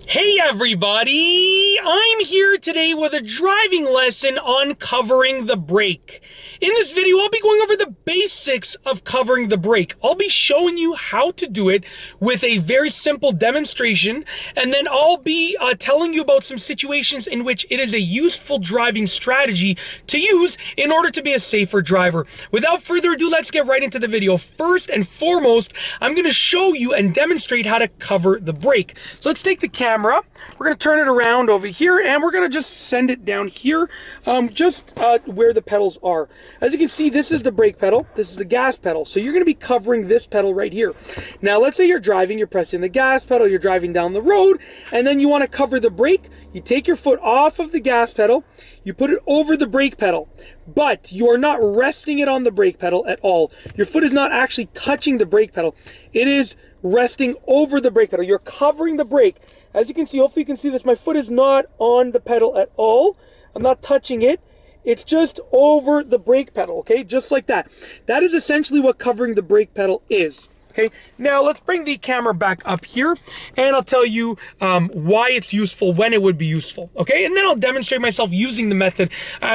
Hey everybody! I'm here today with a driving lesson on covering the brake. In this video, I'll be going over the basics of covering the brake. I'll be showing you how to do it with a very simple demonstration, and then I'll be telling you about some situations in which it is a useful driving strategy to use in order to be a safer driver. Without further ado, let's get right into the video. First and foremost, I'm going to show you and demonstrate how to cover the brake. So let's take the camera. We're going to turn it around over here, and we're going to just send it down here, where the pedals are. As you can see, this is the brake pedal, this is the gas pedal. So you're going to be covering this pedal right here. Now, let's say you're driving, you're pressing the gas pedal, you're driving down the road, and then you want to cover the brake. You take your foot off of the gas pedal, you put it over the brake pedal, but you are not resting it on the brake pedal at all. Your foot is not actually touching the brake pedal. It is resting over the brake pedal. You're covering the brake. As you can see, hopefully you can see this, my foot is not on the pedal at all. I'm not touching it. It's just over the brake pedal, okay? Just like that. That is essentially what covering the brake pedal is. Okay, now let's bring the camera back up here, and I'll tell you why it's useful, when it would be useful, okay? And then I'll demonstrate myself using the method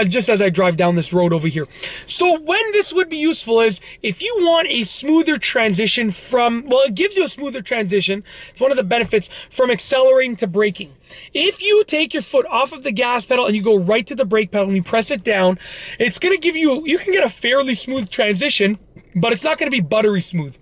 just as I drive down this road over here. So when this would be useful is if you want a smoother transition from, well, it gives you a smoother transition. It's one of the benefits from accelerating to braking. If you take your foot off of the gas pedal and you go right to the brake pedal and you press it down, it's gonna give you, you can get a fairly smooth transition, but it's not gonna be buttery smooth.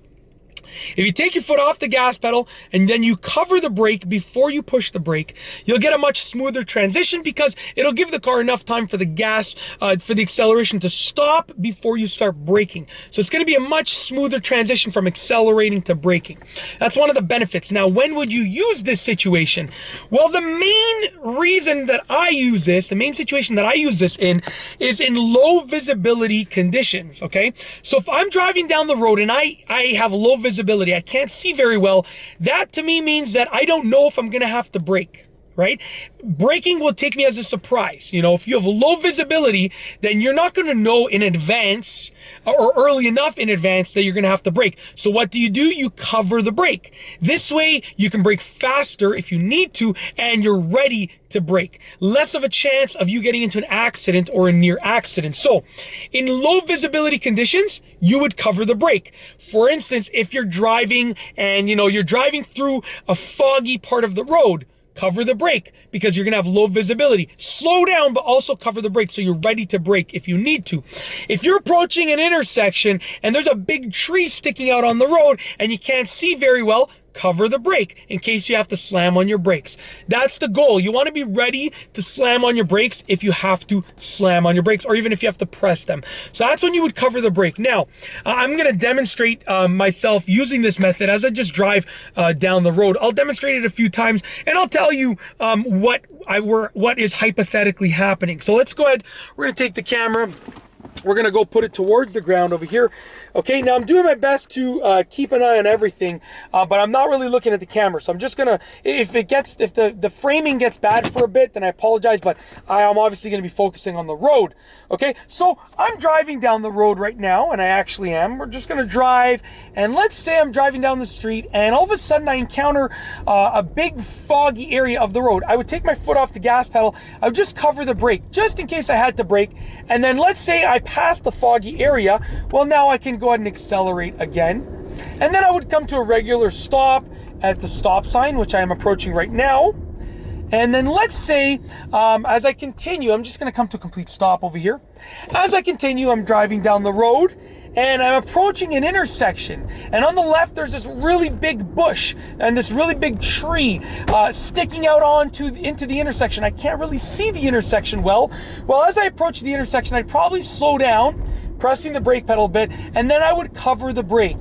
If you take your foot off the gas pedal and then you cover the brake before you push the brake, you'll get a much smoother transition because it'll give the car enough time for the gas, for the acceleration to stop before you start braking. So it's going to be a much smoother transition from accelerating to braking. That's one of the benefits. Now, when would you use this situation? Well, the main reason that I use this, the main situation that I use this in, is in low visibility conditions, okay? So if I'm driving down the road and I have low visibility, I can't see very well, that to me means that I don't know if I'm gonna have to brake, right? Braking will take me as a surprise. You know, if you have low visibility, then you're not gonna know in advance or early enough in advance that you're gonna have to brake. So what do? You cover the brake. This way you can brake faster if you need to, and you're ready to brake. Less of a chance of you getting into an accident or a near accident. So in low visibility conditions, you would cover the brake. For instance, if you're driving and you're driving through a foggy part of the road, cover the brake because you're gonna have low visibility. Slow down, but also cover the brake so you're ready to brake if you need to. If you're approaching an intersection and there's a big tree sticking out on the road and you can't see very well, cover the brake in case you have to slam on your brakes. That's the goal. You want to be ready to slam on your brakes if you have to slam on your brakes, or even if you have to press them. So that's when you would cover the brake. Now, I'm going to demonstrate myself using this method as I just drive down the road. I'll demonstrate it a few times, and I'll tell you what is hypothetically happening. So let's go ahead. We're going to take the camera. We're gonna go put it towards the ground over here. Okay, now I'm doing my best to keep an eye on everything, but I'm not really looking at the camera. So I'm just gonna, if the framing gets bad for a bit, then I apologize, but I'm obviously gonna be focusing on the road. Okay, so I'm driving down the road right now, and I actually am. We're just gonna drive, and let's say I'm driving down the street, and all of a sudden I encounter a big foggy area of the road. I would take my foot off the gas pedal. I would just cover the brake, just in case I had to brake, and then let's say I past the foggy area, well, now I can go ahead and accelerate again. And then I would come to a regular stop at the stop sign, which I am approaching right now. And then let's say, as I continue, I'm just gonna come to a complete stop over here. As I continue, I'm driving down the road, and I'm approaching an intersection, and on the left there's this really big bush and this really big tree sticking out into the intersection. I can't really see the intersection well. Well, as I approach the intersection, I'd probably slow down, pressing the brake pedal a bit, and then I would cover the brake.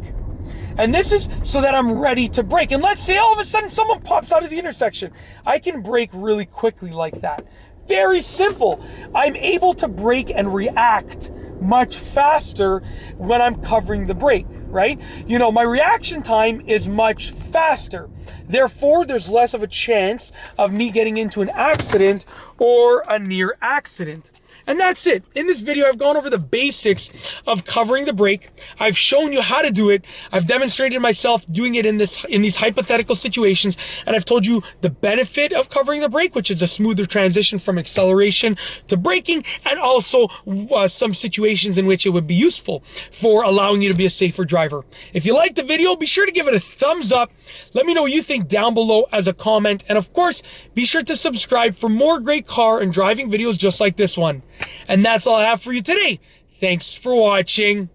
And this is so that I'm ready to brake. And let's say all of a sudden someone pops out of the intersection. I can brake really quickly like that. Very simple. I'm able to brake and react much faster when I'm covering the brake. right? You know, my reaction time is much faster. Therefore, there's less of a chance of me getting into an accident or a near accident. And that's it. In this video, I've gone over the basics of covering the brake. I've shown you how to do it. I've demonstrated myself doing it in these hypothetical situations, and I've told you the benefit of covering the brake, which is a smoother transition from acceleration to braking, and also some situations in which it would be useful for allowing you to be a safer driver. If you liked the video, be sure to give it a thumbs up. Let me know what you think down below as a comment, and of course, be sure to subscribe for more great car and driving videos just like this one. And that's all I have for you today. Thanks for watching.